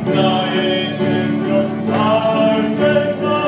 나의 생명 닿을 때까지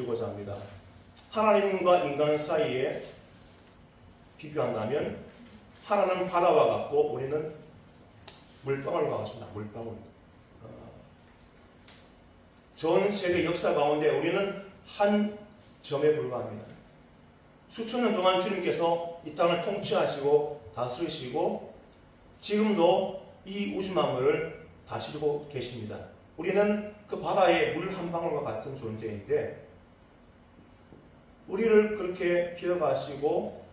말씀드리고자 합니다. 하나님과 인간 사이에 비교한다면 하나님은 바다와 같고 우리는 물방울과 같습니다. 물방울. 전 세계 역사 가운데 우리는 한 점에 불과합니다. 수천 년 동안 주님께서 이 땅을 통치하시고 다스리시고 지금도 이 우주 만물을 다스리고 계십니다. 우리는 그 바다의 물 한 방울과 같은 존재인데 우리를 그렇게 기억하시고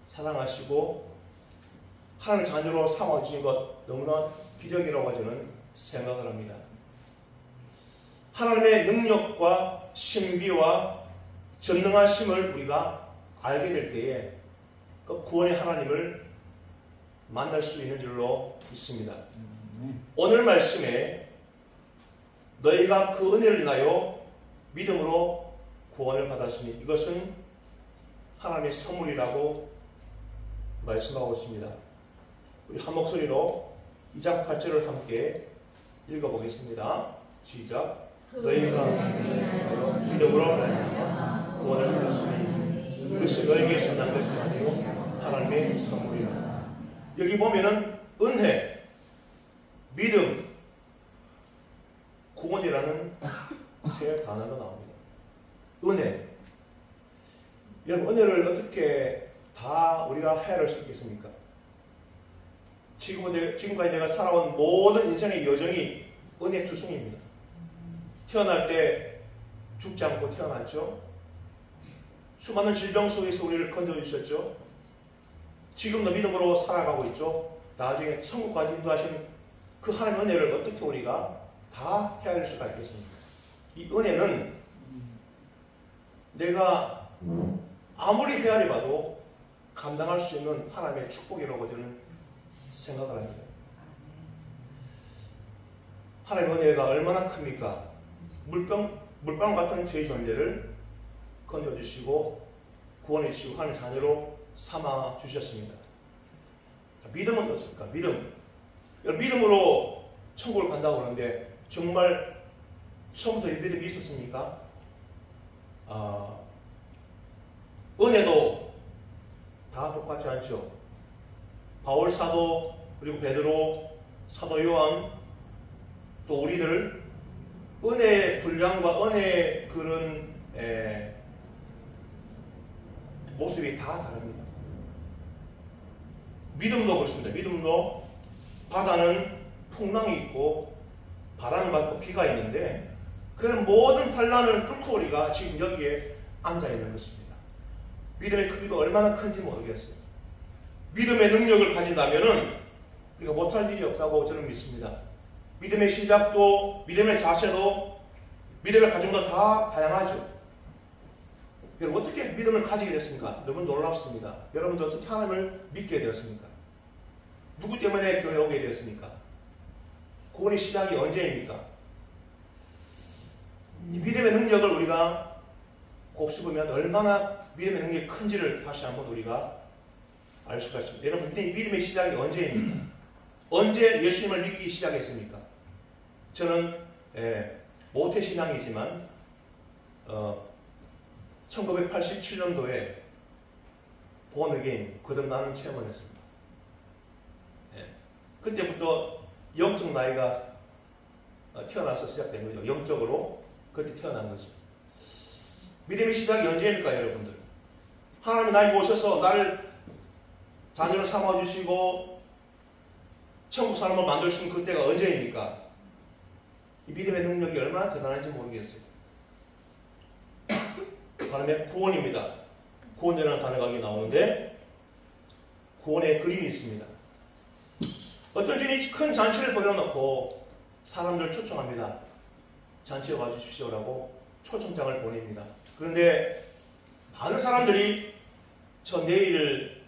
사랑하시고 하나님의 자녀로 삼아주신 것 너무나 기적이라고 저는 생각을 합니다. 하나님의 능력과 신비와 전능하심을 우리가 알게 될 때에 그 구원의 하나님을 만날 수 있는 줄로 믿습니다. 오늘 말씀에 너희가 그 은혜를 인하여 믿음으로 구원을 받았으니 이것은 하나님의 선물이라고 말씀하고 있습니다. 우리 한 목소리로 2장 8절을 함께 읽어보겠습니다. 시작. 너희가 믿음으로 구원을 받았으니 이것이 너희에게서 난 것이 아니요 하나님의 선물이라. 여기 보면은 은혜, 믿음, 구원이라는 세 단어가 나옵니다. 은혜. 여러분 은혜를 어떻게 다 우리가 헤아릴 수 있겠습니까? 지금까지 내가 살아온 모든 인생의 여정이 은혜 투성입니다. 태어날 때 죽지 않고 태어났죠. 수많은 질병 속에서 우리를 건져주셨죠. 지금도 믿음으로 살아가고 있죠. 나중에 천국까지 인도하신 그 하나님의 은혜를 어떻게 우리가 다 헤아릴 수가 있겠습니까? 이 은혜는 내가 아무리 헤아려봐도 감당할 수 있는 하나님의 축복이라고 저는 생각을 합니다. 하나님의 은혜가 얼마나 큽니까? 물방울 같은 저희 존재를 건져주시고 구원해주시고 하나님의 자녀로 삼아주셨습니다. 믿음은 어떻습니까? 믿음으로 천국을 간다고 그러는데 정말 처음부터 믿음이 있었습니까? 은혜도 다 똑같지 않죠. 바울 사도 그리고 베드로 사도 요한 또 우리들 은혜의 분량과 은혜의 그런 모습이 다 다릅니다. 믿음도 그렇습니다. 믿음도 바다는 풍랑이 있고 바람을 맞고 비가 있는데 그런 모든 환란을 뚫고 우리가 지금 여기에 앉아 있는 것입니다. 믿음의 크기가 얼마나 큰지 모르겠어요. 믿음의 능력을 가진다면은 우리가 못할 일이 없다고 저는 믿습니다. 믿음의 시작도, 믿음의 자세도, 믿음의 과정도 다 다양하죠. 여러분 어떻게 믿음을 가지게 됐습니까? 너무 놀랍습니다. 여러분도 어떻게 하나님을 믿게 되었습니까? 누구 때문에 교회에 오게 되었습니까? 구원의 시작이 언제입니까? 이 믿음의 능력을 우리가 곱씹으면 얼마나 믿음의 능력이 큰지를 다시 한번 우리가 알 수가 있습니다. 여러분 믿음의 시작이 언제입니까? 언제 예수님을 믿기 시작했습니까? 저는 모태신앙이지만 1987년도에 본어게인 거듭나는 체험을 했습니다. 그때부터 영적 나이가 태어나서 시작된 거죠. 영적으로 그때 태어난 것입니다. 믿음의 시작이 언제입니까, 여러분들? 하나님이 나에게 오셔서 나를 자녀로 삼아주시고 천국 사람을 만들신 그때가 언제입니까? 이 믿음의 능력이 얼마나 대단한지 모르겠어요. 하나님의 구원입니다. 구원이라는 단어가 여기 나오는데 구원의 그림이 있습니다. 어떤 주인이 큰 잔치를 벌여놓고 사람들을 초청합니다. 잔치에 와주십시오라고 초청장을 보냅니다. 그런데 많은 사람들이 저 내일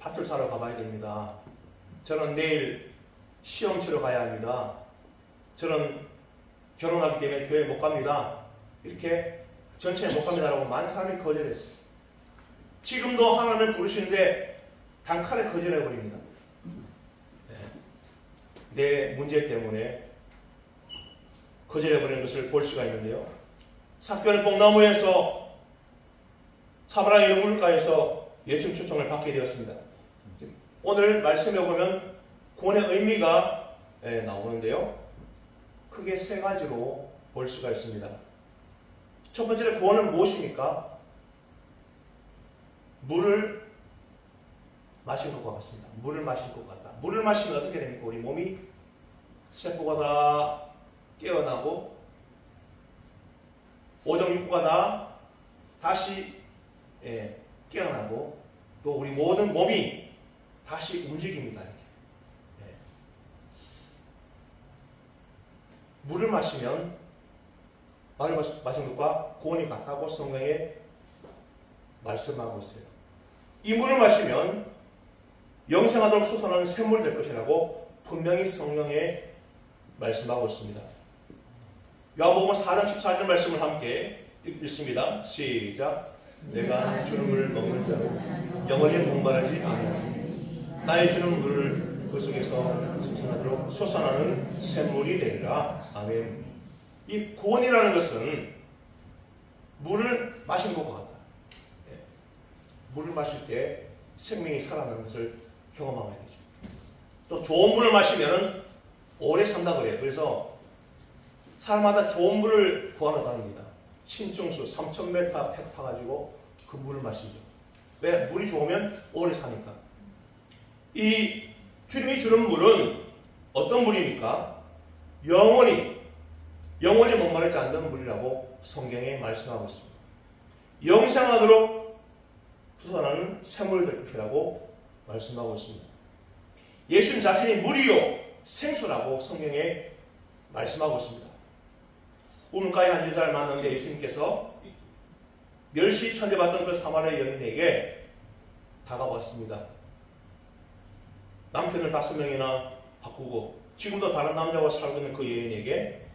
밭을 사러 가봐야 됩니다. 저는 내일 시험 치러 가야 합니다. 저는 결혼하기 때문에 교회 못 갑니다. 이렇게 전체에 못 갑니다라고 많은 사람이 거절했어요. 지금도 하나님을 부르시는데 단칼에 거절해버립니다. 내 문제 때문에 거절해버리는 것을 볼 수가 있는데요. 삭개오는 뽕나무에서 사마리아 물가에서 예수님 초청을 받게 되었습니다. 오늘 말씀에 보면 구원의 의미가 나오는데요. 크게 세 가지로 볼 수가 있습니다. 첫 번째로 구원은 무엇입니까? 물을 마신 것과 같습니다. 물을 마신 것 같다. 물을 마시면 어떻게 됩니까? 우리 몸이 세포가 다 깨어나고 오정육부가 다 다시 깨어나고 또 우리 모든 몸이 다시 움직입니다. 이렇게. 물을 마시면 물을 마신 것과 구원이 같다고 성경에 말씀하고 있어요. 이 물을 마시면 영생하도록 솟아나는 샘물이 될 것이라고 분명히 성경에 말씀하고 있습니다. 요한복음 4장 14절 말씀을 함께 읽습니다. 시작. 내가 주는 물을 먹는 자는 영원히 목마르지 않으리니 나의 주는 물을 그 속에서 솟아나는 샘물이 되리라. 아멘. 이 구원이라는 것은 물을 마신 것과 같다. 물을 마실 때 생명이 살아나는 것을 경험하게 되죠. 또 좋은 물을 마시면 오래 산다 그래요. 그래서 사람마다 좋은 물을 구하러 다닙니다. 신청수 3,000m 팩 파가지고 그 물을 마시죠. 왜? 물이 좋으면 오래 사니까. 이 주님이 주는 물은 어떤 물입니까? 영원히 목마르지 않는 물이라고 성경에 말씀하고 있습니다. 영생하도록 솟아나는 샘물이 될 것이라고 말씀하고 있습니다. 예수님 자신이 물이요 생수라고 성경에 말씀하고 있습니다. 우물가에 한 여자를 만났는데 예수님께서 멸시 천대받던 그 사마리아 여인에게 다가왔습니다. 남편을 5명이나 바꾸고 지금도 다른 남자와 살고 있는 그 여인에게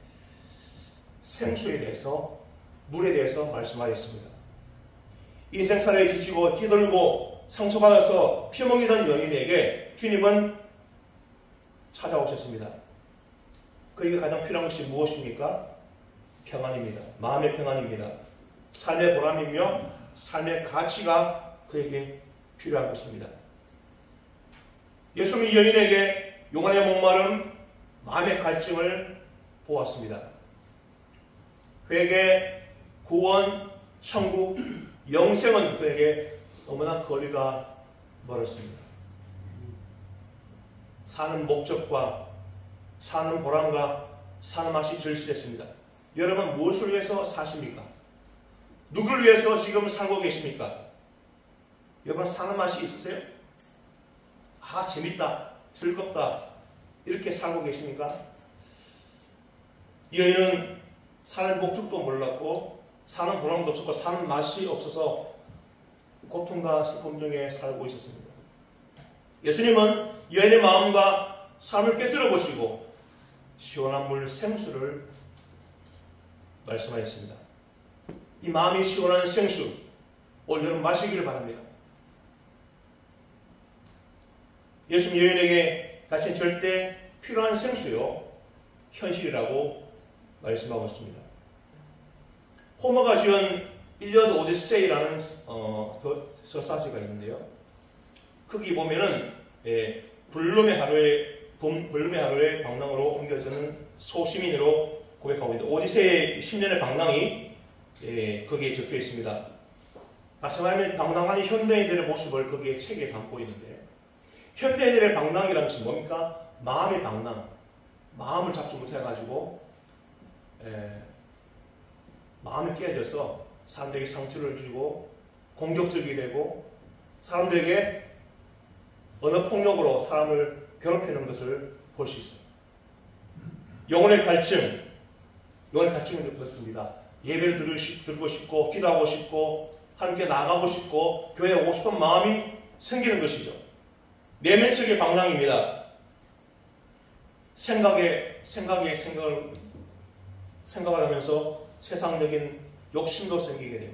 생수에 대해서 물에 대해서 말씀하셨습니다. 인생살에 지치고 찌들고 상처받아서 피먹이던 여인에게 주님은 찾아오셨습니다. 그에게 가장 필요한 것이 무엇입니까? 평안입니다. 마음의 평안입니다. 삶의 보람이며 삶의 가치가 그에게 필요한 것입니다. 예수님이 여인에게 영혼의 목마름, 마음의 갈증을 보았습니다. 회개, 구원, 천국, 영생은 그에게 너무나 거리가 멀었습니다. 사는 목적과 사는 보람과 사는 맛이 절실했습니다. 여러분 무엇을 위해서 사십니까? 누구를 위해서 지금 살고 계십니까? 여러분 사는 맛이 있으세요? 아 재밌다, 즐겁다 이렇게 살고 계십니까? 이 여인은 사는 목적도 몰랐고 사는 보람도 없었고 사는 맛이 없어서 고통과 슬픔 중에 살고 있었습니다. 예수님은 여인의 마음과 삶을 깨뜨려 보시고 시원한 물 생수를 말씀하셨습니다. 이 마음이 시원한 생수 올 여름 마시기를 바랍니다. 예수님 여인에게 다신 절대 필요한 생수요 현실이라고 말씀하고 있습니다. 호머가 지은 일리어드 오디세이라는 서사시가 있는데요. 거기 보면은 불름의 하루의 방랑으로 옮겨지는 소시민으로 고백하고 있는데 오디세이의 10년의 방랑이 거기에 적혀 있습니다. 다시 말하면 방랑한 현대인들의 모습을 거기에 책에 담고 있는데 현대인들의 방랑이라는 것이 뭡니까? 마음의 방랑. 마음을 잡지 못해가지고 마음이 깨져서 사람들에게 상처를 주고 공격적이 되고 사람들에게 언어폭력으로 사람을 괴롭히는 것을 볼 수 있어요. 영혼의 갈증은 그렇습니다. 예배를 들고 싶고 기도하고 싶고 함께 나가고 싶고 교회에 오고 싶은 마음이 생기는 것이죠. 내면적인 방랑입니다. 생각을 하면서 세상적인 욕심도 생기게 되고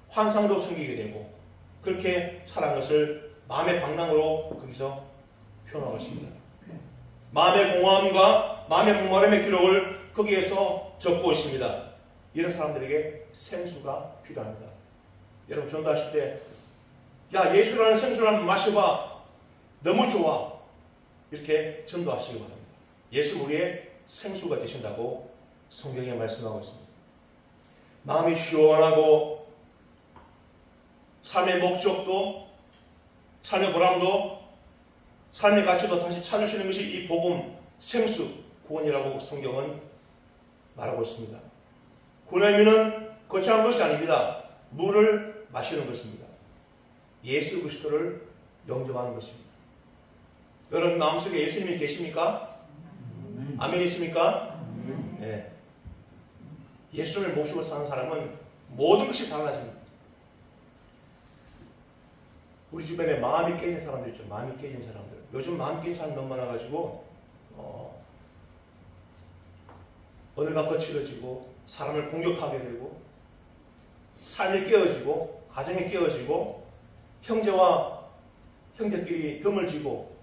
환상도 생기게 되고 그렇게 살아간 것을 마음의 방랑으로 거기서 표현하고 있습니다. 마음의 공허함과 마음의 목마름의 기록을 거기에서 적고 있습니다. 이런 사람들에게 생수가 필요합니다. 여러분 전도하실 때 야 예수라는 생수를 한번 마셔봐. 너무 좋아. 이렇게 전도하시기 바랍니다. 예수 우리의 생수가 되신다고 성경에 말씀하고 있습니다. 마음이 시원하고 삶의 목적도 삶의 보람도 삶의 가치도 다시 찾을 수 있는 것이 이 복음 생수 구원이라고 성경은 말하고 있습니다. 구원의 의미는 거창한 것이 아닙니다. 물을 마시는 것입니다. 예수 그리스도를 영접하는 것입니다. 여러분 마음속에 예수님이 계십니까? 아멘 있습니까? 네. 예수를 모시고 사는 사람은 모든 것이 달라집니다. 우리 주변에 마음이 깨진 사람들 있죠. 마음이 깨진 사람들. 요즘 마음 깨진 사람 너무 많아가지고 언어가 거칠어지고 사람을 공격하게 되고 삶이 깨어지고 가정이 깨어지고 형제와 형제끼리 덤을 지고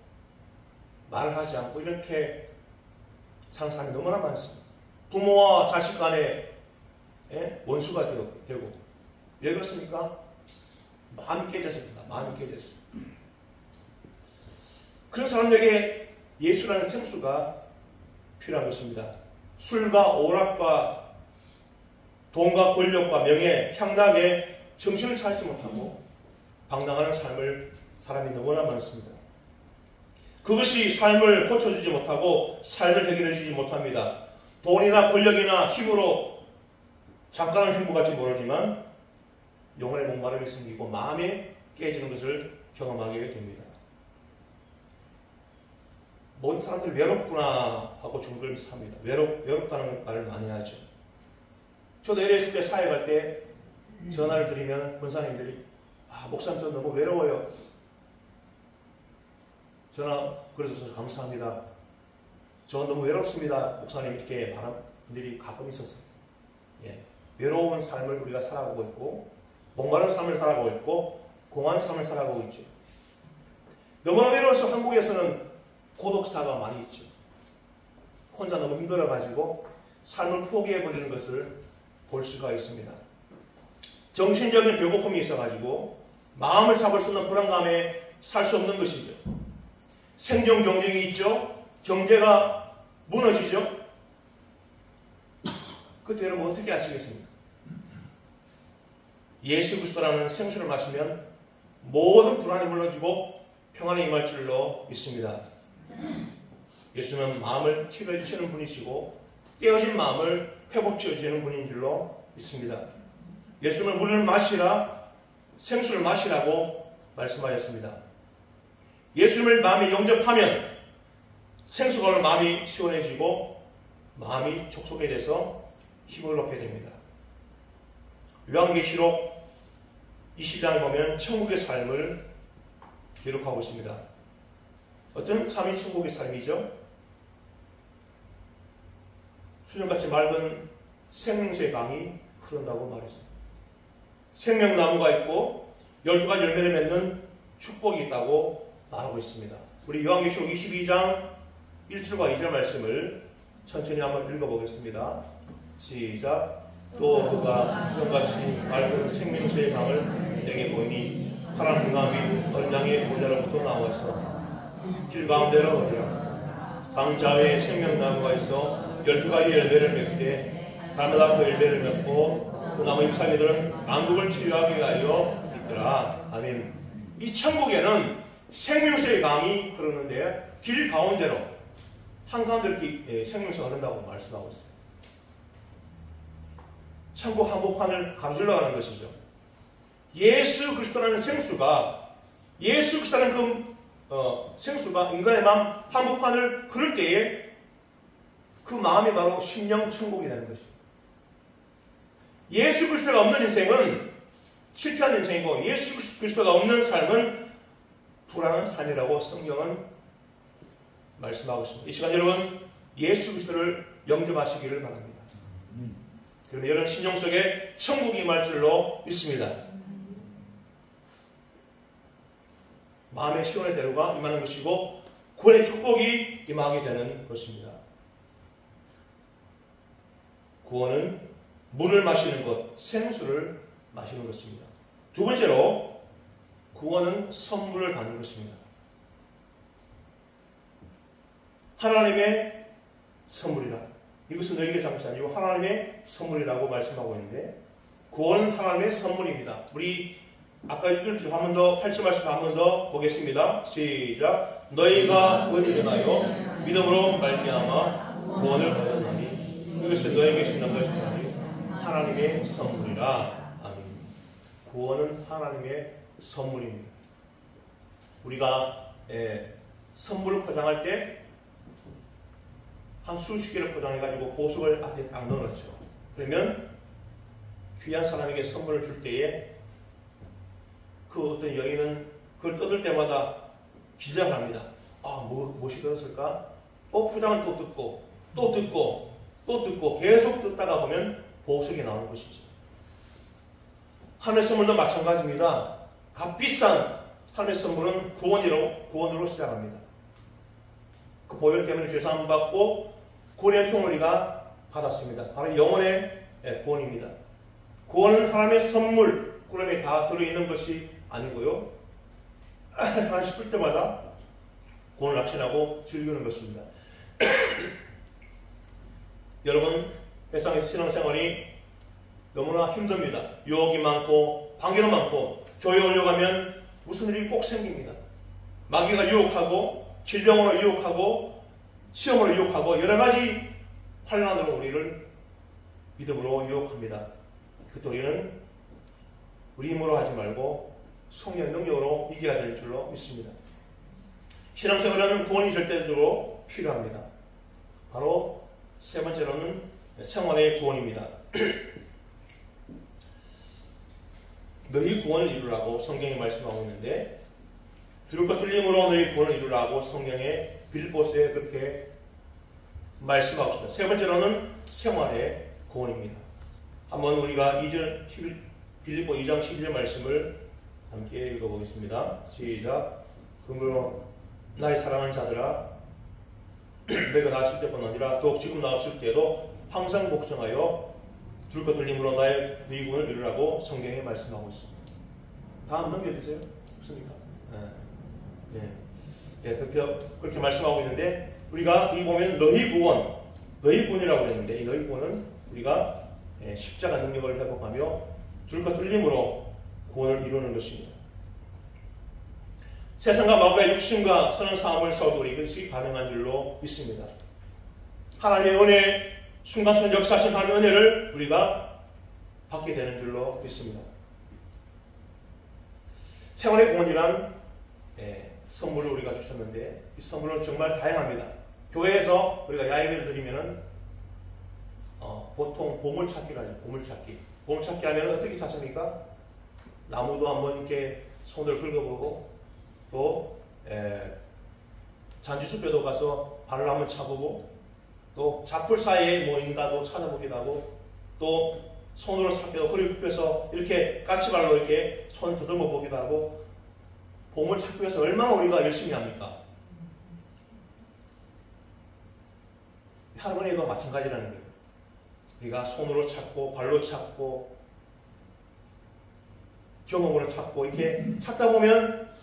말을 하지 않고 이렇게 사는 사람이 너무나 많습니다. 부모와 자식 간에 원수가 되고 왜 그렇습니까? 마음이 깨졌습니다. 마음이 깨졌습니다. 그런 사람에게 예수라는 생수가 필요한 것입니다. 술과 오락과 돈과 권력과 명예, 향락에 정신을 차리지 못하고 방랑하는 삶을 사람이 너무나 많습니다. 그것이 삶을 고쳐주지 못하고 삶을 해결해주지 못합니다. 돈이나 권력이나 힘으로 잠깐은 행복할지 모르지만 영혼의 목마름이 생기고 마음에 깨지는 것을 경험하게 됩니다. 모든 사람들이 외롭구나 하고 죽음을 삽니다. 외롭다는 말을 많이 하죠. 저도 LA 있을 때 사회 갈 때 전화를 드리면 권사님들이 목사님 저 너무 외로워요. 전화 그래서 감사합니다. 저 너무 외롭습니다. 목사님 이렇게 말하는 분들이 가끔 있었어요. 예. 외로운 삶을 우리가 살아가고 있고 목마른 삶을 살아가고 있고 공허한 삶을 살아가고 있죠. 너무나 외로워서 한국에서는 고독사가 많이 있죠. 혼자 너무 힘들어가지고 삶을 포기해버리는 것을 볼 수가 있습니다. 정신적인 배고픔이 있어가지고 마음을 잡을 수 없는 불안감에 살 수 없는 것이죠. 생존 경쟁이 있죠. 경제가 무너지죠. 그때 여러분 어떻게 하시겠습니까? 예수 그리스도라는 생수를 마시면 모든 불안이 물러지고 평안이 임할 줄로 믿습니다. 예수는 마음을 치료해 주시는 분이시고 깨어진 마음을 회복시켜 주시는 분인 줄로 믿습니다. 예수는 물을 마시라, 생수를 마시라고 말씀하셨습니다. 예수님을 마음에 영접하면 생수가 마음이 시원해지고 마음이 촉촉해져서 힘을 얻게 됩니다. 요한계시록 20장에 보면 천국의 삶을 기록하고 있습니다. 어떤 삶이 천국의 삶이죠? 수정같이 맑은 생명수의 강이 흐른다고 말했습니다. 생명나무가 있고 12가지 열매를 맺는 축복이 있다고 말하고 있습니다. 우리 요한계시록 22장 1절과 2절 말씀을 천천히 한번 읽어보겠습니다. 시작. 또 그가 수정같이 맑은 생명수의 강을 내게 보이니 파란 금강 및 언장의 보좌로부터 나와서 길 가운데로 오더라. 강 좌우에 생명나무가 있어 12가지 열매를 맺되 달마다 그 열매를 맺고 그 나무 잎사귀들은 만국을 치유하기 위하여 있더라. 아멘. 이 천국에는 생명수의 강이 흐르는데 길 가운데로 한가운데 이렇게 생명수가 흐른다고 말씀하고 있어요. 천국 한복판을 가로질러 가는 것이죠. 예수 그리스도라는 생수가 예수 그리스도라는 생수가 인간의 마음 한복판을 흐를 때에 그 마음이 바로 심령 천국이 되는 것입니다. 예수 그리스도가 없는 인생은 실패한 인생이고 예수 그리스도가 없는 삶은 불안한 삶이라고 성경은 말씀하고 있습니다. 이 시간 여러분 예수 그리스도를 영접하시기를 바랍니다. 그러면 여러분 심령 속에 천국이 임할 줄로 믿습니다. 마음의 시원의 대로가 임하는 것이고 구원의 축복이 임하게 되는 것입니다. 구원은 물을 마시는 것, 생수를 마시는 것입니다. 두 번째로 구원은 선물을 받는 것입니다. 하나님의 선물이다. 이것은 너희에게 잘못이 아니고 하나님의 선물이라고 말씀하고 있는데 구원은 하나님의 선물입니다. 우리 아까 읽을 때 한 번 더 8절 말씀 한 번 더 보겠습니다. 시작. 너희가 은혜를 인하여 믿음으로 말미암아 구원을 얻었나니 이것은 너희에게 주신 것이 아니요 하나님의 선물이라. 아멘. 구원은 하나님의 선물입니다. 우리가 선물을 포장할 때 한 수십 개를 포장해가지고 보석을 안에 딱 넣어놓죠. 그러면 귀한 사람에게 선물을 줄 때에 그 어떤 여인은 그걸 뜯을 때마다 긴장합니다. 무엇이 들었을까? 포장을 또 뜯고 또 뜯고 또 뜯고 계속 뜯다가 보면 보석이 나오는 것이죠. 하늘의 선물도 마찬가지입니다. 값비싼 하늘의 선물은 구원으로 시작합니다. 그 보혈 때문에 죄사함 받고 구원의 총을 우리가 받았습니다. 바로 영혼의 구원입니다. 구원은 하나님의 선물, 구원에 다 들어있는 것이 아니고요. 하나 싶을 때마다 구원을 확신하고 즐기는 것입니다. 여러분, 세상에서 신앙생활이 너무나 힘듭니다. 유혹이 많고 방해도 많고 교회 올려가면 무슨 일이 꼭 생깁니다. 마귀가 유혹하고 질병으로 유혹하고 시험으로 유혹하고 여러 가지 환난으로 우리를 믿음으로 유혹합니다. 그때 우리는 우리 힘으로 하지 말고 성령의 능력으로 이겨야 될 줄로 믿습니다. 신앙생활은 구원이 절대적으로 필요합니다. 바로 세 번째로는 생활의 구원입니다. 너희 구원을 이루라고 성경에 말씀하고 있는데 두렵고 떨림으로 너희 구원을 이루라고 성경에 빌보스에 그렇게 말씀하고 있습니다. 세 번째로는 생활의 구원입니다. 한번 우리가 빌립보 2장 11절 말씀을 함께 읽어보겠습니다. 시작. 그러므로 나의 사랑하는 자들아 내가 나았을 때뿐 아니라 더욱 지금 나았을 때도 항상 복종하여 두렵고 떨림으로 너희 구원을 이루라고 성경에 말씀하고 있습니다. 다음 넘겨주세요. 없습니까? 그렇게 말씀하고 있는데 우리가 이 보면 너희 구원이라고 했는데 이 너희 구원은 우리가 십자가 능력을 회복하며 두렵고 떨림으로 구원을 이루는 것입니다. 세상과 마귀의 육신과 선한 싸움을 싸워도 이것이 가능한 줄로 믿습니다. 하나님의 은혜, 순간순간 역사하신 하나님의 은혜를 우리가 받게 되는 줄로 믿습니다. 생활의 구원이란 선물을 우리가 주셨는데 이 선물은 정말 다양합니다. 교회에서 우리가 야외를 드리면은 보통 보물찾기를 하죠. 보물찾기 하면 어떻게 찾습니까? 나무도 한번 이렇게 손을 긁어보고 또 잔디숲에도 가서 발을 한번 차보고 또 잡풀 사이에 뭐 있는가도 찾아보기도 하고 또 손으로 찾기도 그리고 굽혀서 이렇게 까치발로 이렇게 손 더듬어 보기도 하고 보물 찾기 위해서 얼마나 우리가 열심히 합니까? 할머니도 마찬가지라는 거예요. 우리가 손으로 찾고 발로 찾고 경험으로 찾고 이렇게 찾다 보면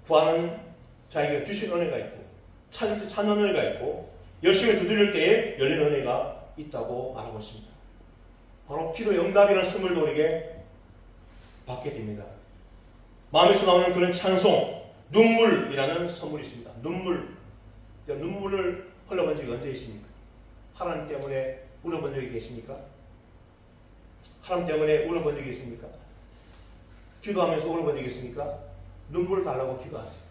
구하는 자에게 주신 은혜가 있고 찾을 때 찾는 은혜가 있고 열심히 두드릴 때에 열린 은혜가 있다고 말하고 있습니다. 바로 기도의 응답이라는 선물도 우리에게 받게 됩니다. 마음에서 나오는 그런 찬송, 눈물이라는 선물이 있습니다. 눈물을 흘려본 적이 언제 있습니까? 하나님 때문에 울어본 적이 계십니까? 하나님 때문에 울어본 적이 있습니까? 기도하면서 울어본 적이 있습니까? 눈물을 달라고 기도하세요.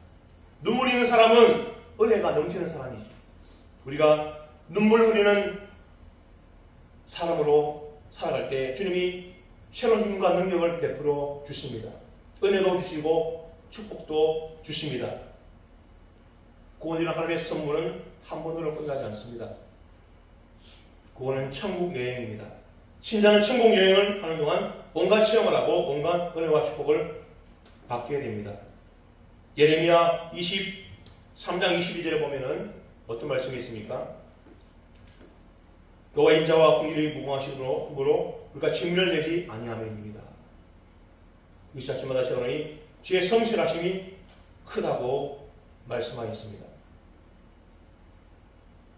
눈물이 있는 사람은 은혜가 넘치는 사람이죠. 우리가 눈물 흘리는 사람으로 살아갈 때 주님이 새로운 힘과 능력을 베풀어 주십니다. 은혜도 주시고 축복도 주십니다. 구원이라는 하나님의 선물은 한 번으로 끝나지 않습니다. 구원은 천국 여행입니다. 신자는 천국 여행을 하는 동안 온갖 체험을 하고 온갖 은혜와 축복을 받게 됩니다. 예레미야 23장 22절에 보면은 어떤 말씀이 있습니까? 여호와 인자와 공의를 무궁하심으로 우리가 진멸되지 아니함입니다. 이것이 아침마다 새로니 주의 성실하심이 크다고 말씀하였습니다.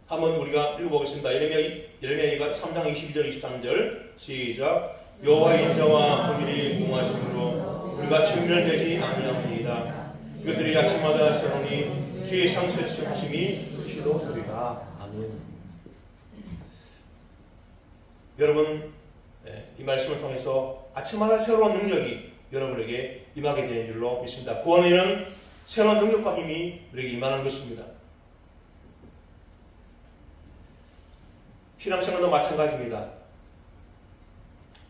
한번 우리가 읽어보겠습니다. 예레미야가 3장 22절 23절 시작. 여호와의 인자와 공의를 무궁하심으로 우리가 진멸되지 아니함이니이다. 이것들이 아침마다 새로니 주의 성실하심이 크시도소리다. 아멘. 여러분, 이 말씀을 통해서 아침마다 새로운 능력이 여러분에게 임하게 되는 줄로 믿습니다. 구원에는 새로운 능력과 힘이 우리에게 임하는 것입니다. 신앙생활도 마찬가지입니다.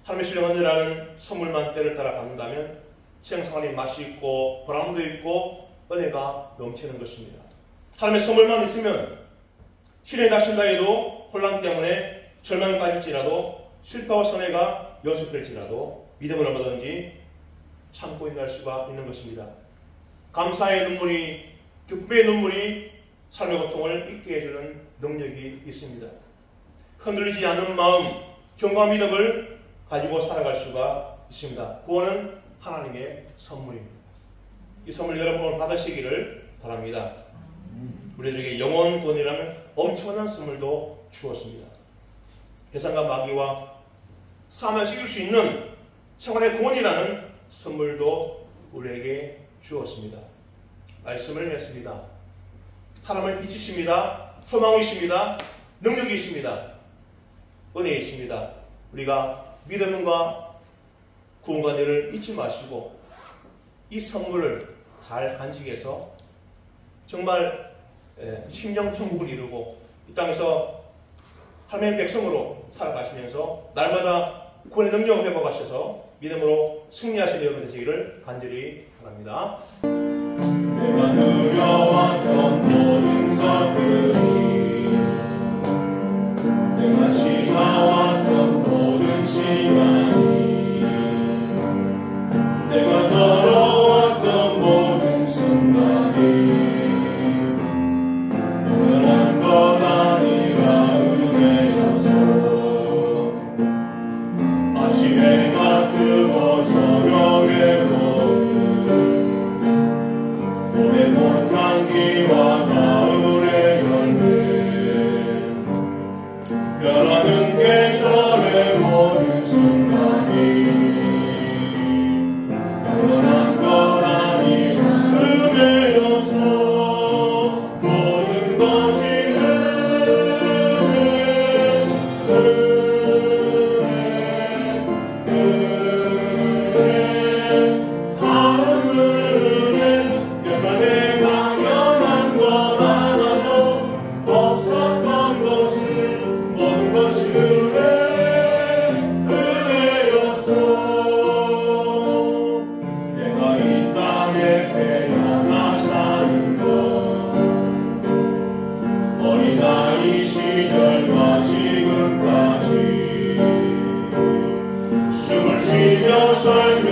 하나님의 신령한 은혜라는 선물만 때를 따라 받는다면 신앙생활이 맛이 있고 보람도 있고 은혜가 넘치는 것입니다. 하나님의 선물만 있으면 시련이 닥친다 해도 혼란 때문에 절망에 빠질지라도 실패와 손해가 연속될지라도 믿음을 얼마든지 참고 인내할 수가 있는 것입니다. 감사의 눈물이, 기쁨의 눈물이 삶의 고통을 잊게 해주는 능력이 있습니다. 흔들리지 않는 마음, 견고한 믿음을 가지고 살아갈 수가 있습니다. 구원은 하나님의 선물입니다. 이 선물 여러분 받으시기를 바랍니다. 우리들에게 영원 구원이라는 엄청난 선물도 주었습니다. 해산과 마귀와 싸움에서 이길 수 있는 생활의 구원이라는 선물도 우리에게 주었습니다. 말씀을 맺습니다. 하나님은 빛이십니다. 소망이십니다. 능력이십니다. 은혜이십니다. 우리가 믿음과 구원과 은혜를 잊지 마시고 이 선물을 잘 간직해서 정말 심령천국을 이루고 이 땅에서 하나님의 백성으로 살아가시면서 날마다 구원의 능력을 회복하셔서 믿음으로 승리하시는 여러분 되시기를 간절히 바랍니다. 내가 누려왔던 모든 것들이 내가 지나왔던 모든 시간이 내가 걸어왔던 모든 순간이 당연한 것 아니라 은혜였어. 아침에가 뜨고 저녁에 봄의 꽃향기와 가을의 열매 변하는 계절의 모든 순간이 변한 것 아니라 은혜였어. 모든 것이 어린아이 시절과 지금까지 숨을 쉬며 살며